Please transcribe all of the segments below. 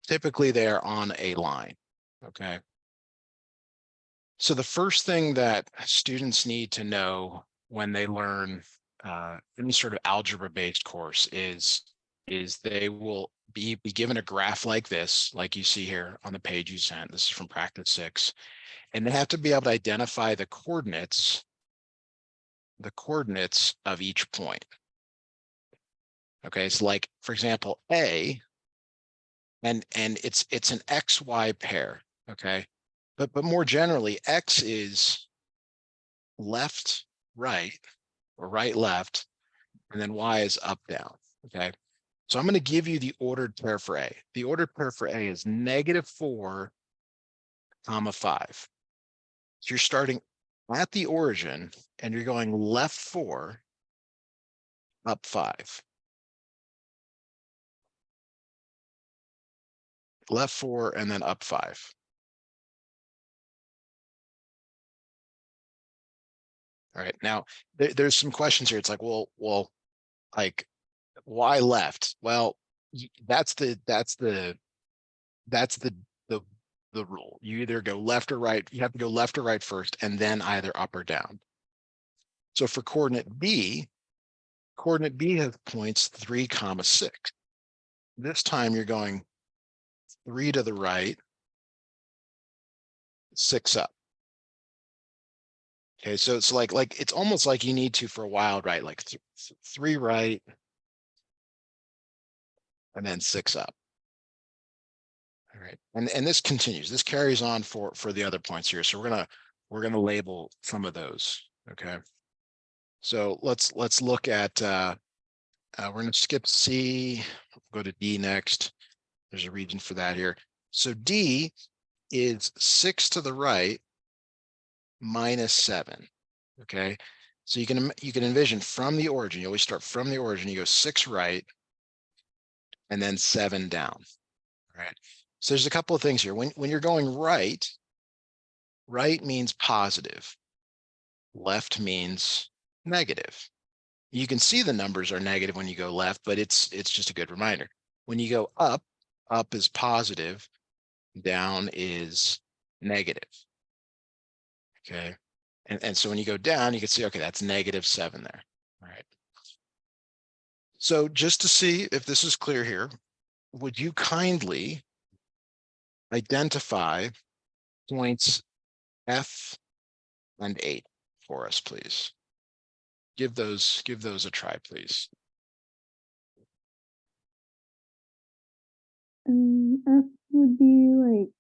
Typically they're on a line, okay? So the first thing that students need to know when they learn any sort of algebra-based course is they will be given a graph like this, like you see here on the page you sent. This is from practice 6, and they have to be able to identify the coordinates of each point. Okay, so like for example, A, and it's an XY pair. Okay, but more generally, X is left, right, or right, left, and then Y is up, down. Okay, so I'm going to give you the ordered pair for A. The ordered pair for A is -4, 5. So you're starting at the origin and you're going left 4, up 5. Left 4 and then up 5. All right, now there's some questions here. It's like, well, like, why left? Well, that's the rule. You either go left or right. You have to go left or right first, and then either up or down. So for coordinate B has points 3, 6. This time you're going 3 to the right, 6 up. Okay, so it's like it's almost like you need to for a while, right? Like 3 right, and then 6 up. All right, and this continues. This carries on for the other points here. So we're gonna label some of those. Okay, so let's look at. We're gonna skip C. Go to D next. There's a region for that here. So D is 6 to the right, -7. Okay, so you can envision from the origin. You always start from the origin. You go 6 right, and then 7 down. All right. So there's a couple of things here. When you're going right means positive. Left means negative. You can see the numbers are negative when you go left, but it's just a good reminder. When you go up is positive, down is negative. Okay. And so when you go down, you can see, okay, that's -7 there. All right. So just to see if this is clear here, would you kindly identify points F and 8 for us, please? Give those a try, please. F would be like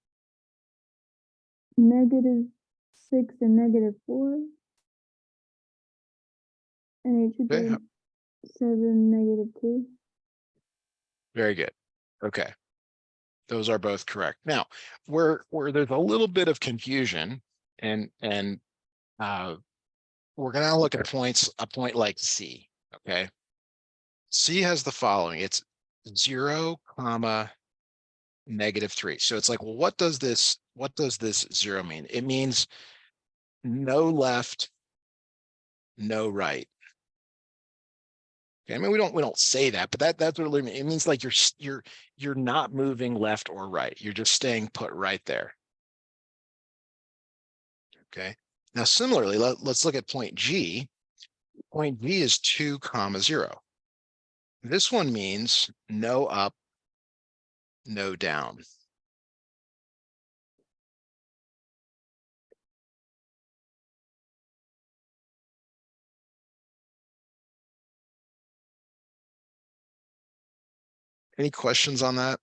-6 and -4, and it should be Okay. 7, -2. Very good. Okay. Those are both correct. Now, where there's a little bit of confusion, and we're going to look at a point like C. Okay. C has the following. It's 0, -3. So it's like, well, what does this 0 mean? It means no left, no right. Okay, I mean, we don't say that, but that's what it means. Like you're not moving left or right. You're just staying put right there. Okay. Now, similarly, let's look at point G. Point G is 2, 0. This one means no up, no down. Any questions on that?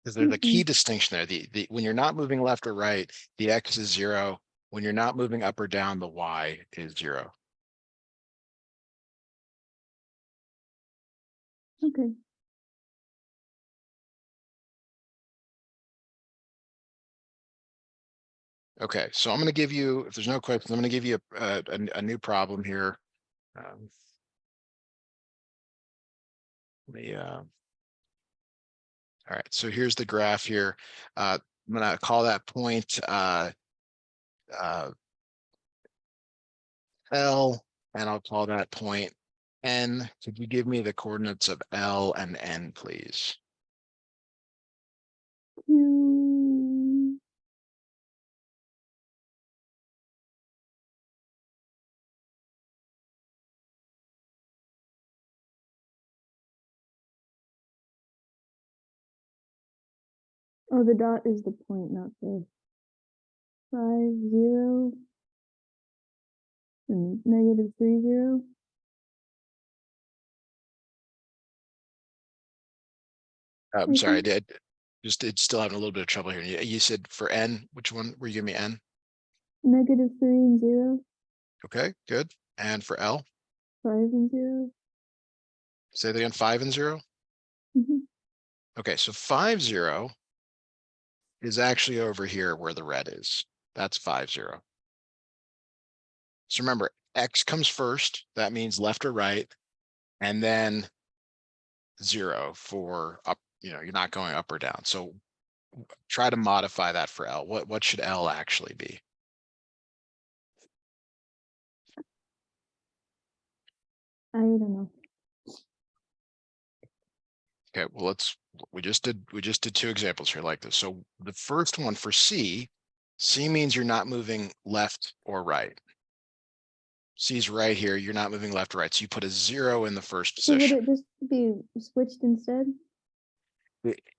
Because there's a key distinction there. The when you're not moving left or right, the X is 0. When you're not moving up or down, the Y is 0. Okay. Okay, so I'm going to give you, if there's no questions, I'm going to give you a new problem here. All right, so here's the graph here. I'm going to call that point L, and I'll call that point N. Could you give me the coordinates of L and N, please? 2. Oh, the dot is the point, not the 5, 0, and -3, 0. I'm I sorry, I think did. Just it's still having a little bit of trouble here. You said for n, which one were you giving me n? -3 and 0, Okay, good. And for L, 5 and 0. say that again, 5 and 0. Mhm. Okay, so 5, 0 is actually over here where the red is. That's 5, 0. So remember, X comes first. That means left or right. And then 0 for up, you're not going up or down. So try to modify that for L. What should L actually be? I don't know. Okay, well, we just did 2 examples here like this. So the first one for C means you're not moving left or right. C is right here. You're not moving left or right. So you put a 0 in the first So would position. it just be switched instead?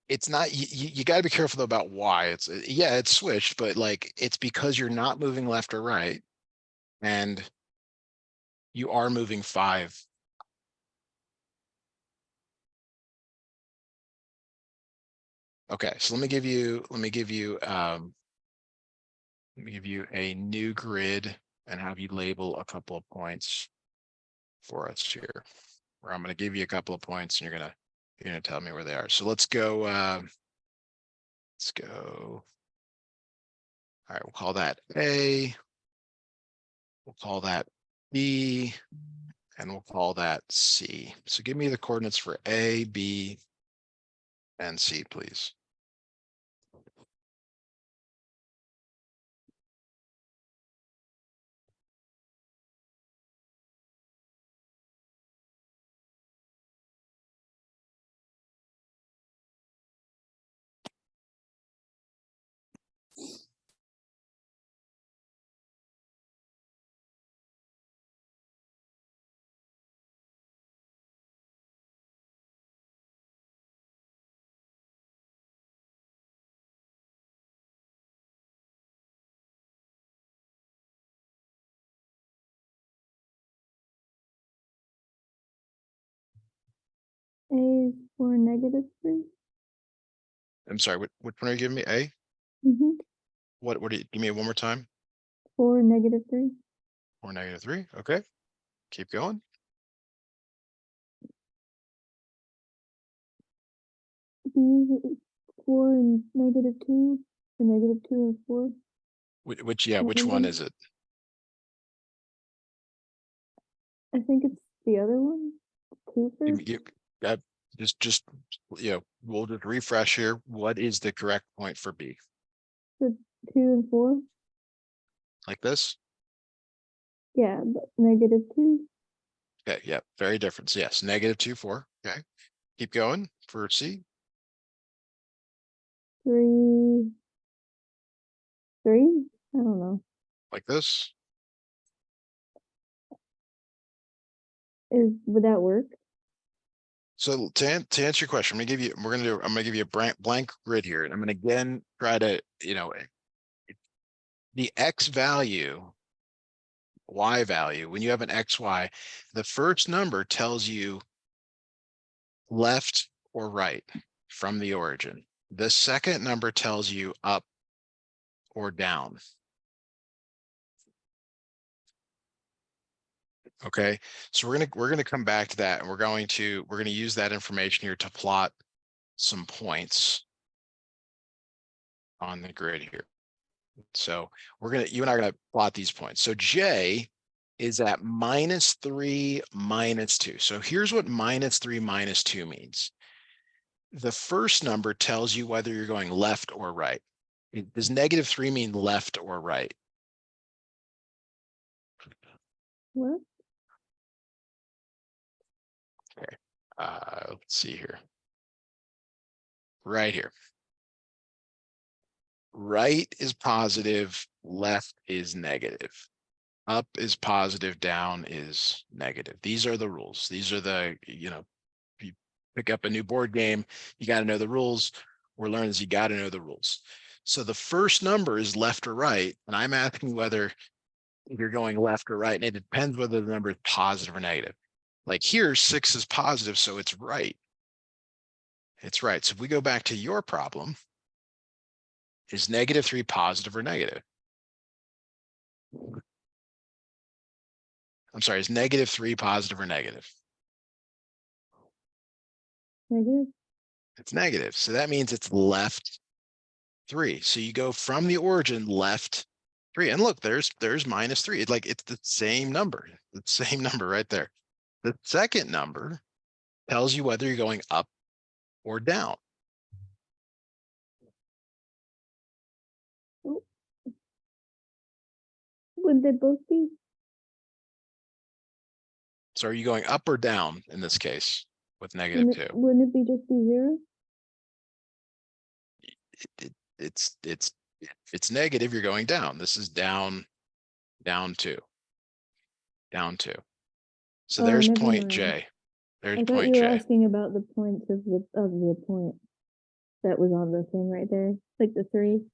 It's not, you got to be careful though about why yeah, it's switched, but like, it's because you're not moving left or right. And you are moving 5. Okay, so let me give you a new grid and have you label a couple of points for us here, where I'm going to give you a couple of points and you're gonna tell me where they are. So let's go. All right, we'll call that A. We'll call that B, and we'll call that C. So give me the coordinates for A, B, and C, please. A is for -3. I'm sorry, which one are you giving me? A? Mm-hmm. What do you give me one more time? For -3. Or -3? Okay, keep going. B is 4 and -2, or -2 and 4. Yeah, That which make one sense? is it? I think it's the other one. 2 You, first. you, uh, just, we'll just refresh here. What is the correct point for B? So 2 and 4. Like this? Yeah, but -2. Okay, yeah, very different. So yes, -2, 4. Okay, keep going for C. 3, 3. I don't know. Like this. Would that work? So to answer your question, I'm gonna give you a blank grid here, and I'm gonna again try to, the X value, Y value, when you have an XY, the first number tells you left or right from the origin. The second number tells you up or down. Okay, so we're gonna come back to that, and we're gonna use that information here to plot some points on the grid here. So you and I are gonna plot these points. So J is at -3, -2. So here's what -3, -2 means. The first number tells you whether you're going left or right. Does -3 mean left or right? What? Okay. Let's see here. Right here. right is positive, left is negative. Up is positive, down is negative. These are the rules. These are the, you pick up a new board game, you got to know the rules. We're learning this, you got to know the rules. So the first number is left or right, and I'm asking whether you're going left or right, and it depends whether the number is positive or negative. Like here, 6 is positive, so it's right. It's right. So if we go back to your problem, is -3 positive or negative? I'm sorry, is -3 positive or negative? Negative. It's negative. So that means it's left 3. So you go from the origin left 3. And look, there's -3. It's the same number. The same number right there. The second number tells you whether you're going up or down. Oh. Would they both be? So are you going up or down in this case with -2? Wouldn't it be just be 0? If it's negative, you're going down. This is down 2. Down 2. So Oh, there's never point mind. J. There's I thought point you were J. asking about the points of the point that was on the thing right there, like the 3.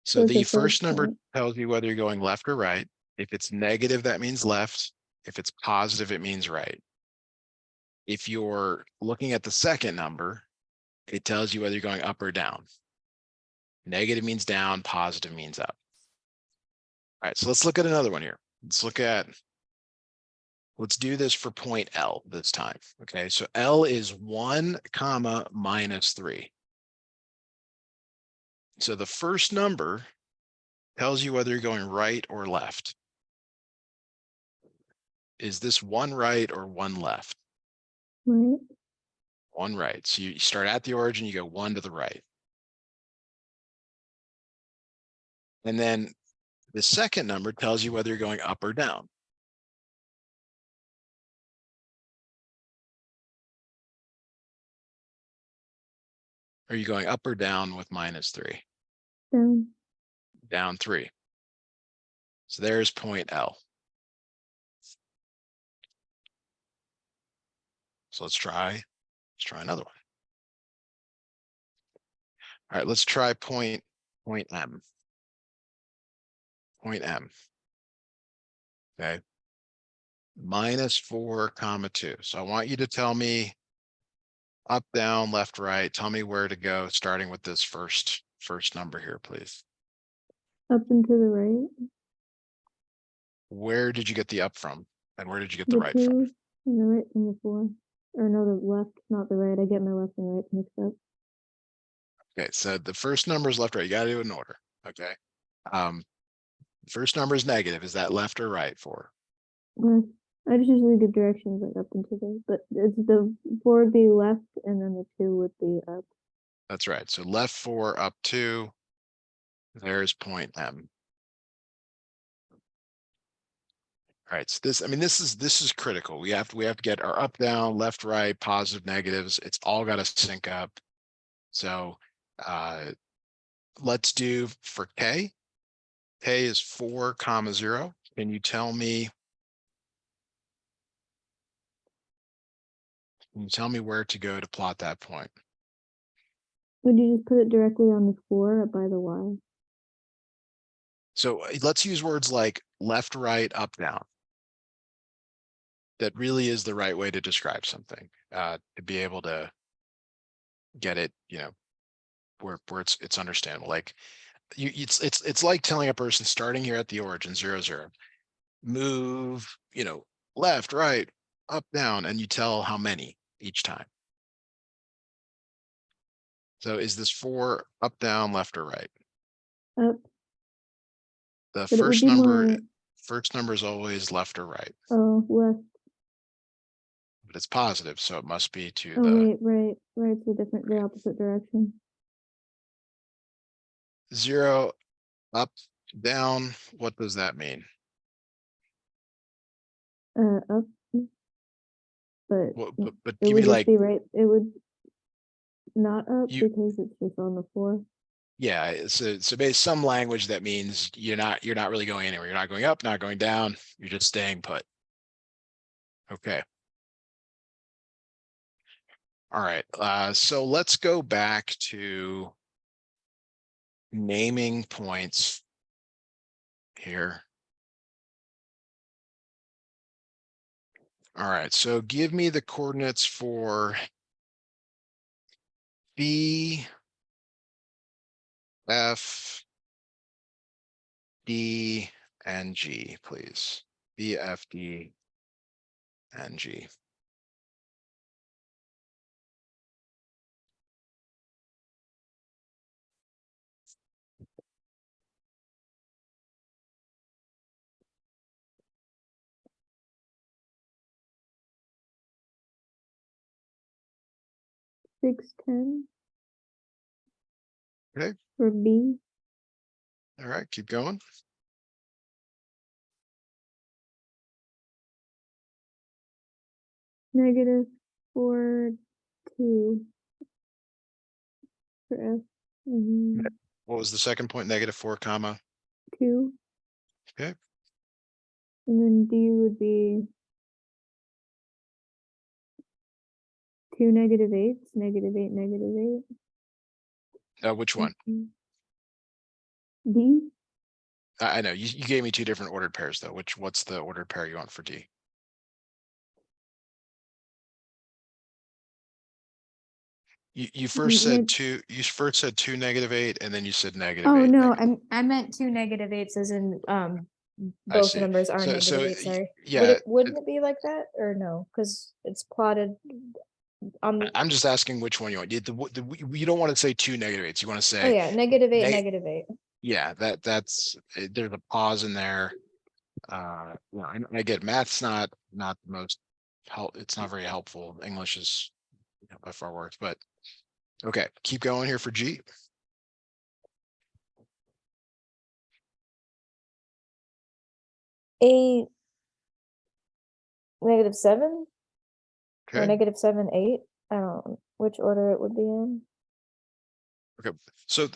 So It's the the first first number point. tells you whether you're going left or right. If it's negative, that means left. If it's positive, it means right. If you're looking at the second number, it tells you whether you're going up or down. Negative means down, positive means up. All right, so let's look at another one here. Let's do this for point L this time. Okay, so L is 1, -3. So the first number tells you whether you're going right or left. Is this 1 right or 1 left? Right. 1 right. So you start at the origin, you go 1 to the right. And then the second number tells you whether you're going up or down. Are you going up or down with -3? Down. Down 3. So there's point L. So let's try another one. All right, let's try point M. Point M. Okay. -4, 2. So I want you to tell me up, down, left, right. Tell me where to go, starting with this first number here, please. Up and to the right. Where did you get the up from? And where did you get the The right from? 2 and the right and the 4. Or no, the left, not the right. I get my left and right mixed up. Okay, so the first number is left, right. You got to do it in order. Okay. First number is negative. Is that left or right for? I just usually give directions like up and to the, but it's the 4 would be left and then the 2 would be up. That's right. So left 4, up 2. There's point M. All right. So this is critical. We have to get our up, down, left, right, positive, negatives. It's all got to sync up. So let's do for K. K is 4, 0. Can you tell me where to go to plot that point? Would you just put it directly on the 4 by the Y? So let's use words like left, right, up, down. That really is the right way to describe something, to be able to get it, where it's understandable. Like it's like telling a person starting here at the origin 0, 0, move, left, right, up, down, and you tell how many each time. So is this 4 up, down, left, or right? Up. The But it would be more, first number is always left or right, oh, left. but it's positive, so it must be to Oh, the wait, right's the opposite direction. 0, up, down. What does that mean? Up. But But it give would me just like be right. It would not up you because it's just on the 4. Yeah, so basically some language that means you're not really going anywhere. You're not going up, not going down. You're just staying put. Okay. All right. So let's go back to naming points here. All right. So give me the coordinates for B, F, D, and G, please. B, F, D, and G. -610 Okay. for B. All right. Keep going. -4, 2 for F. What was the second point? -4, comma. 2. Okay. And then D would be 2 -8s, -8, -8. Which one? D. I know you gave me two different ordered pairs though. What's the ordered pair you want for D? You first said two. You first said 2 -8, and then you said -8. Oh no, negative. I meant 2 -8s as in I both see. numbers are So -8. Sorry. yeah, Wouldn't it be like that or no? Because it's plotted on the. I'm just asking which one you want. You don't want to say 2 -8s. You want to Oh say yeah, -8, neg -8. yeah, that's there's a pause in there. I get math's not the most help. It's not very helpful. English is by far worse, but okay, keep going here for G. A -7 or Okay. -7, 8. I don't know which order it would be in. Okay. So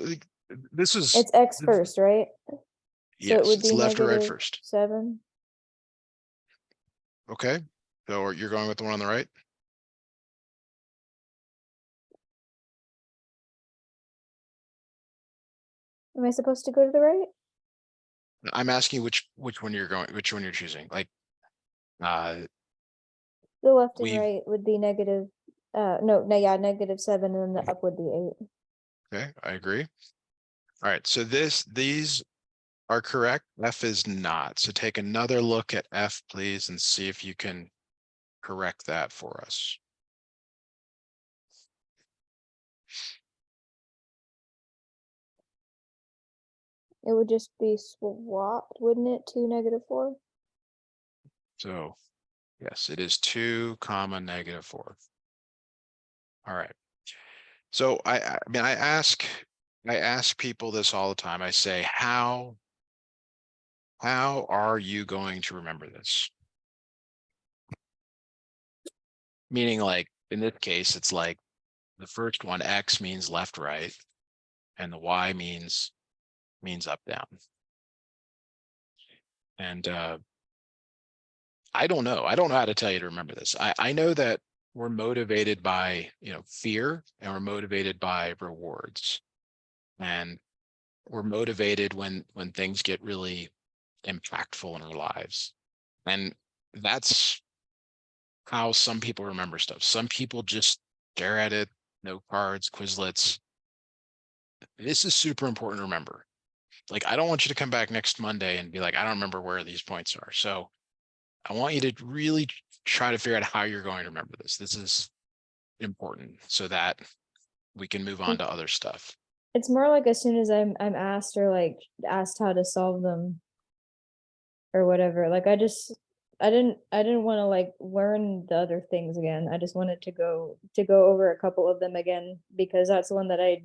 this is It's X first, right? So it yes, would it's be left or right first. -7. Okay. So you're going with the one on the right? Am I supposed to go to the right? I'm asking which one you're going, which one you're choosing. Like uh The left and we right would be negative. No, yeah, -7, and then the up would be 8. okay, I agree. All right, so these are correct. F is not. So take another look at F, please, and see if you can correct that for us. It would just be swapped, wouldn't it, to -4? So yes, it is 2 comma -4. All right. So I mean I ask people this all the time. I say, how are you going to remember this? Meaning, like in this case, it's like the first one, X means left, right, and the Y means up, down. And I don't know. I don't know how to tell you to remember this. I know that we're motivated by, fear, and we're motivated by rewards. And we're motivated when things get really impactful in our lives. And that's how some people remember stuff. Some people just stare at it, note cards, Quizlets. This is super important to remember. Like, I don't want you to come back next Monday and be like, I don't remember where these points are. So I want you to really try to figure out how you're going to remember this. This is important so that we can move on to other stuff. It's more like as soon as I'm asked or like asked how to solve them or whatever. Like I didn't want to like learn the other things again. I just wanted to go over a couple of them again because that's one that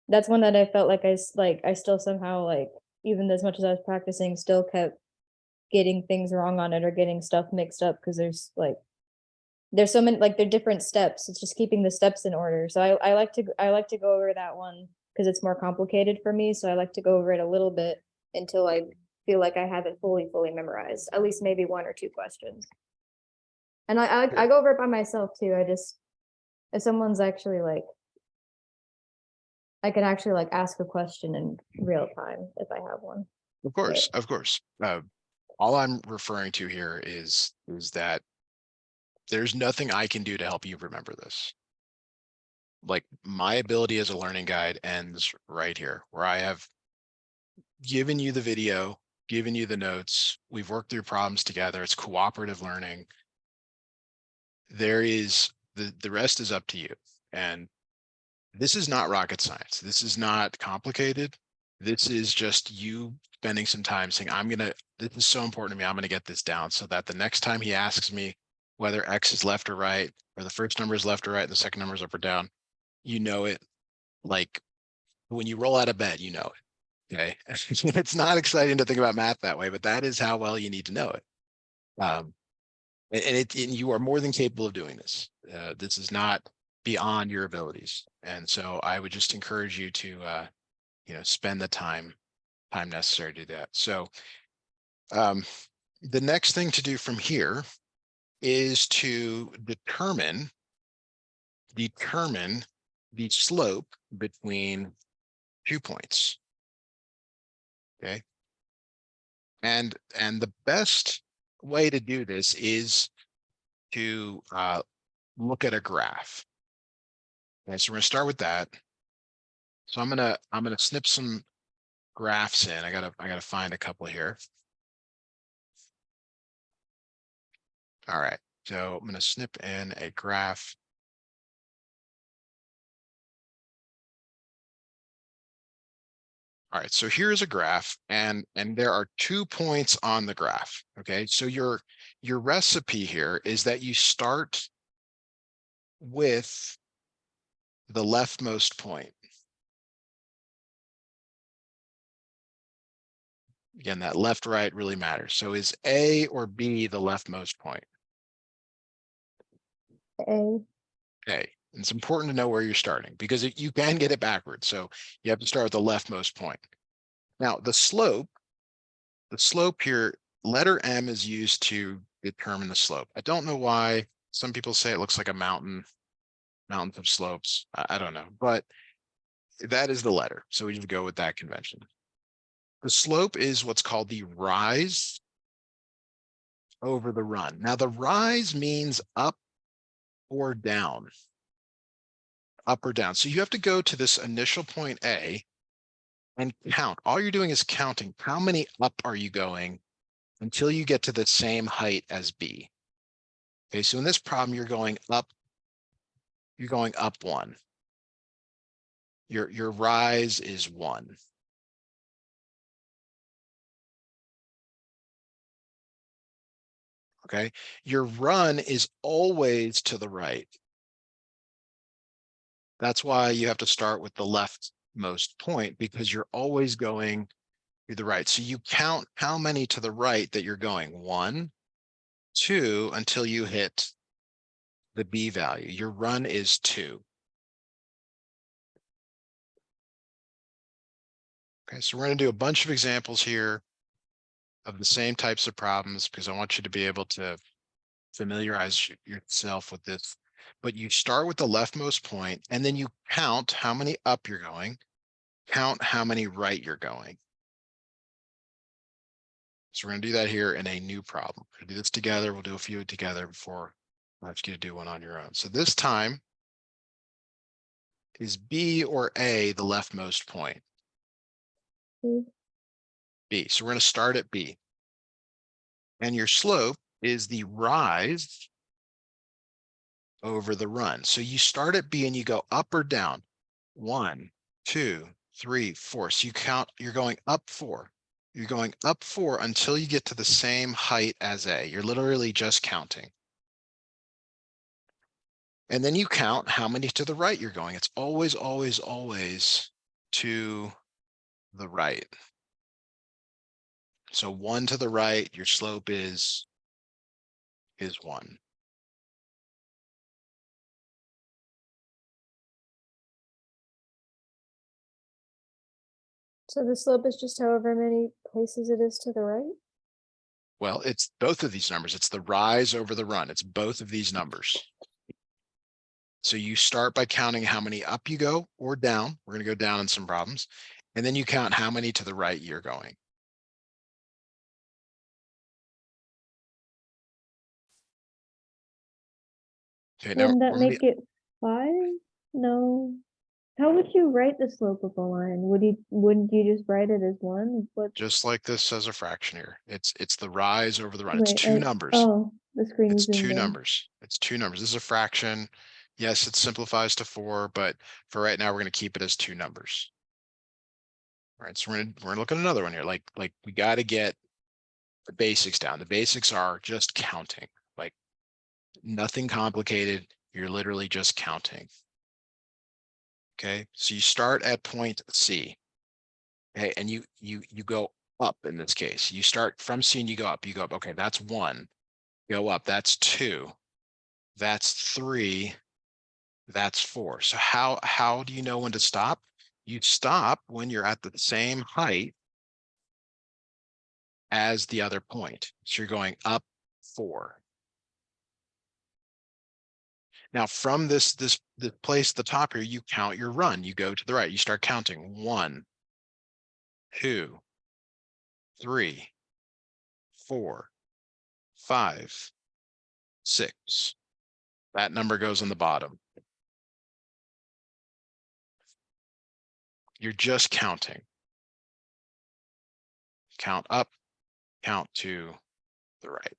that's one that I felt like I still somehow like even as much as I was practicing still kept getting things wrong on it or getting stuff mixed up because there's like there's so many, like, they're different steps. It's just keeping the steps in order. So I like to go over that one because it's more complicated for me. So I like to go over it a little bit until I feel like I have it fully memorized. At least maybe one or two questions. And I go over it by myself too. I just, if someone's actually like, I can actually like ask a question in real time if I have one. Of course, of course. All I'm referring to here is that there's nothing I can do to help you remember this. Like my ability as a learning guide ends right here, where I have given you the video, given you the notes. We've worked through problems together. It's cooperative learning. There is the rest is up to you. And this is not rocket science. This is not complicated. This is just you spending some time saying, this is so important to me. I'm going to get this down so that the next time he asks me whether X is left or right, or the first number is left or right, and the second number is up or down, you know it. Like when you roll out of bed, you know it. Okay. It's not exciting to think about math that way, but that is how well you need to know it. And you are more than capable of doing this. This is not beyond your abilities. And so I would just encourage you to, spend the time necessary to do that. So the next thing to do from here is to determine the slope between 2 points. Okay. And the best way to do this is to look at a graph. Okay, so we're gonna start with that. So I'm gonna snip some graphs in. I gotta find a couple here. All right, so I'm gonna snip in a graph. All right, so here's a graph, and there are 2 points on the graph. Okay, so your recipe here is that you start with the leftmost point. Again, that left right really matters. So is A or B the leftmost point? A. A. And it's important to know where you're starting because you can get it backwards. So you have to start with the leftmost point. Now the slope here, letter M is used to determine the slope. I don't know why some people say it looks like a mountains of slopes. I don't know, but that is the letter. So we just go with that convention. The slope is what's called the rise over the run. Now the rise means up or down, up or down. So you have to go to this initial point A and count. All you're doing is counting. How many up are you going until you get to the same height as B? Okay, so in this problem, you're going up 1. Your rise is 1. Okay, your run is always to the right. That's why you have to start with the leftmost point because you're always going to the right. So you count how many to the right that you're going. 1, 2, until you hit the B value. Your run is 2. Okay, so we're going to do a bunch of examples here of the same types of problems because I want you to be able to familiarize yourself with this. But you start with the leftmost point and then you count how many up you're going, count how many right you're going. So we're going to do that here in a new problem. We're going to do this together. We'll do a few together before I ask you to do one on your own. So this time, is B or A the leftmost point? B. B. So we're going to start at B. And your slope is the rise over the run. So you start at B and you go up or down. 1, 2, 3, 4. So you count, you're going up 4. You're going up 4 until you get to the same height as A. You're literally just counting. And then you count how many to the right you're going. It's always, always, always to the right. So 1 to the right, your slope is 1. So the slope is just however many places it is to the right? Well, it's both of these numbers. It's the rise over the run. It's both of these numbers. So you start by counting how many up you go or down. We're going to go down in some problems. And then you count how many to the right you're going. Okay, now Wouldn't that remember, make it 5? No. How would you write the slope of a line? Wouldn't you just write it as 1? What? just like this as a fraction here, it's the rise over the run. It's Wait, two numbers. oh, the screen It's zoomed two in. numbers. It's two numbers. This is a fraction. Yes, it simplifies to 4, but for right now, we're going to keep it as two numbers. All right, so we're gonna look at another one here. Like we got to get the basics down. The basics are just counting, like nothing complicated. You're literally just counting. Okay, so you start at point C. Okay, and you go up in this case. You start from C and you go up. You go up. Okay, that's 1. Go up. That's 2. That's 3. That's 4. So how do you know when to stop? You stop when you're at the same height as the other point. So you're going up 4. Now from this place at the top here, you count your run. You go to the right. You start counting 1, 2, 3, 4, 5, 6. That number goes on the bottom. You're just counting. Count up, count to the right.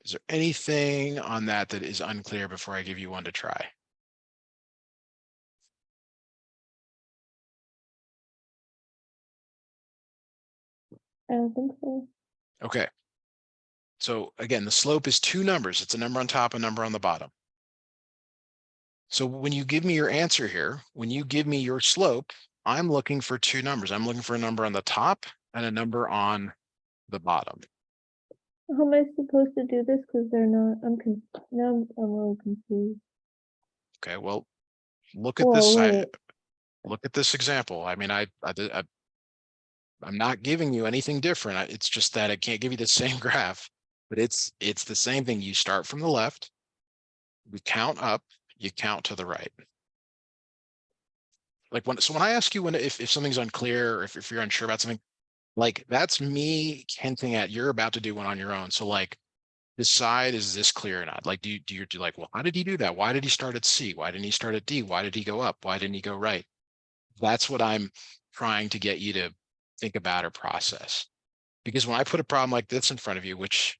Is there anything on that that is unclear before I give you one to try? I don't think so. Okay. So again, the slope is two numbers. It's a number on top, a number on the bottom. So when you give me your answer here, when you give me your slope, I'm looking for two numbers. I'm looking for a number on the top and a number on the bottom. How am I supposed to do this? Because they're not. Now I'm a little confused. Okay, well, look at Whoa, this. wait. Look at this example. I mean, I'm not giving you anything different. It's just that I can't give you the same graph, but it's the same thing. You start from the left, you count up, you count to the right. Like when I ask you if something's unclear or if you're unsure about something, like that's me hinting at you're about to do one on your own. So like decide, is this clear or not? Like do you like, well, how did he do that? Why did he start at C? Why didn't he start at D? Why did he go up? Why didn't he go right? That's what I'm trying to get you to think about or process. Because when I put a problem like this in front of you, which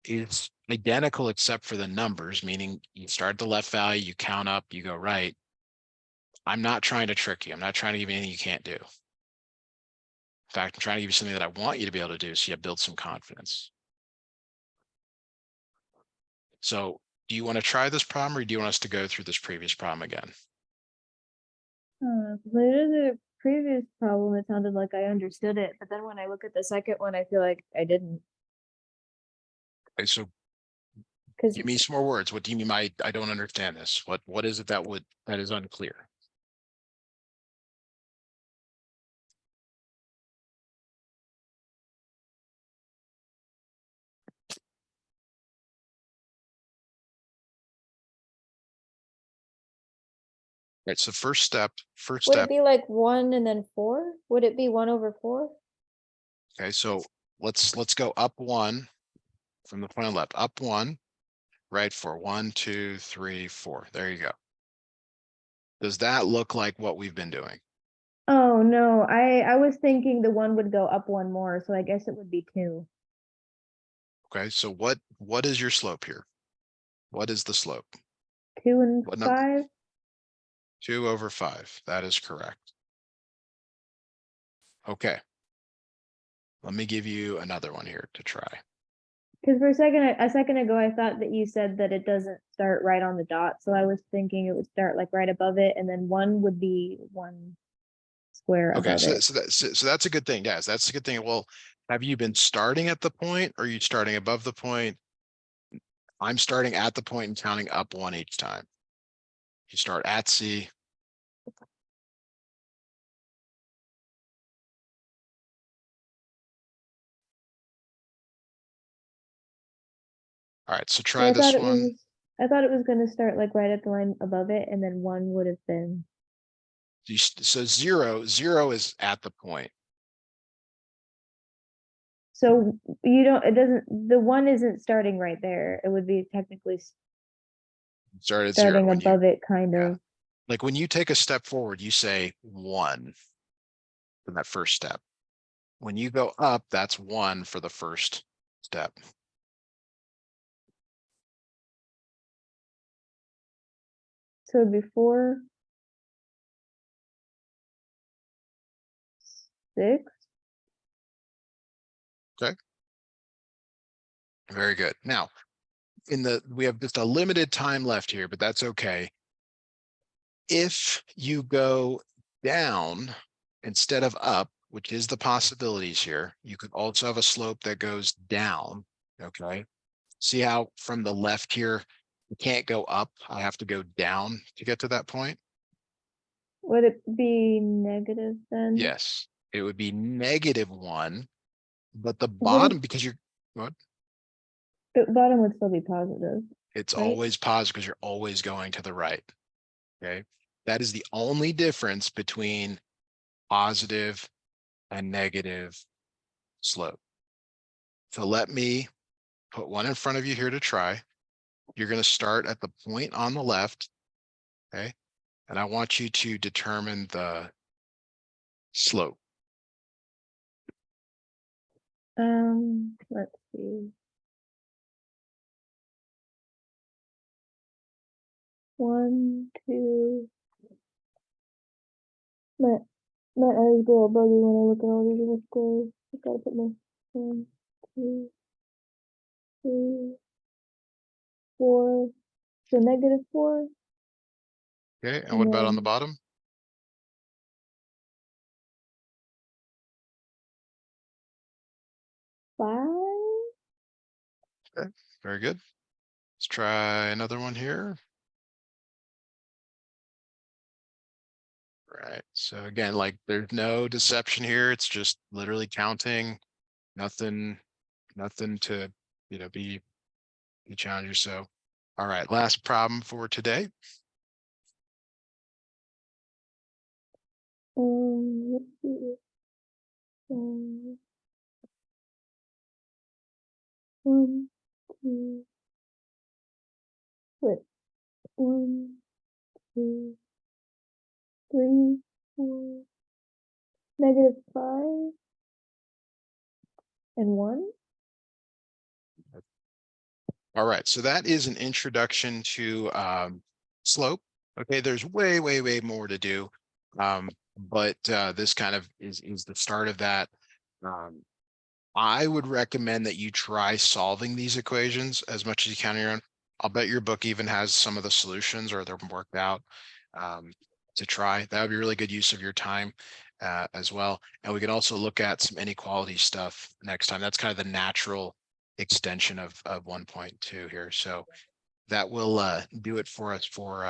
is identical except for the numbers, meaning you start at the left value, you count up, you go right. I'm not trying to trick you. I'm not trying to give you anything you can't do. In fact, I'm trying to give you something that I want you to be able to do so you build some confidence. So do you want to try this problem or do you want us to go through this previous problem again? Later the previous problem, it sounded like I understood it, but then when I look at the second one, I feel like I didn't. Okay, so Because give me some more words. What do you mean by I don't understand this? What is it that is unclear? Right, so first step. would it be like 1 and then 4? Would it be 1/4? Okay, so let's go up 1 from the point on left, up 1, right, for 1, 2, 3, 4. There you go. Does that look like what we've been doing? Oh no, I was thinking the 1 would go up 1 more, so I guess it would be 2. Okay, so what is your slope here? What is the slope? 2 and What number? 5. 2 over 5. That is correct. Okay. Let me give you another one here to try. Because for a second ago, I thought that you said that it doesn't start right on the dot, so I was thinking it would start like right above it, and then 1 would be 1 square Okay, above it. so that's a good thing. Yes, that's a good thing. Well, have you been starting at the point or are you starting above the point? I'm starting at the point and counting up 1 each time. You start at C. All right, so So try this one. I thought it was gonna start like right at the line above it, and then one would have been. So zero is at the point. So you don't, it doesn't, the one isn't starting right there. It would be technically Start at zero starting when you, above it, kind yeah. of. Like when you take a step forward, you say one for that first step. When you go up, that's one for the first step. So before 6. Okay. Very good. Now, we have just a limited time left here, but that's okay. If you go down instead of up, which is the possibilities here, you could also have a slope that goes down. Okay. See how from the left here, you can't go up. I have to go down to get to that point. Would it be negative then? Yes, it would be -1, but the What if bottom, because you're, what? the bottom would still be positive, It's right? always positive because you're always going to the right. Okay. That is the only difference between positive and negative slope. So let me put one in front of you here to try. You're going to start at the point on the left. Okay. And I want you to determine the slope. Let's see. 1, 2. My my eyes go all buggy when I look at all these little squares. I gotta put my 1, 2, 3, 4. So -4, Okay. And and what about on the then bottom? 5. Okay. Very good. Let's try another one here. Right. So again, like there's no deception here. It's just literally counting. Nothing, nothing to, be challenging. So, all right, last problem for today. Let's see. 1, 2. Wait. 1, 2, 3, 4. -5 and 1. All right, so that is an introduction to slope. Okay, there's way, way, way more to do. But this kind of is the start of that. Um, I would recommend that you try solving these equations as much as you can on your own. I'll bet your book even has some of the solutions or they're worked out um, to try. That would be really good use of your time as well. And we can also look at some inequality stuff next time. That's kind of the natural extension of 1.2 here. So that will do it for us for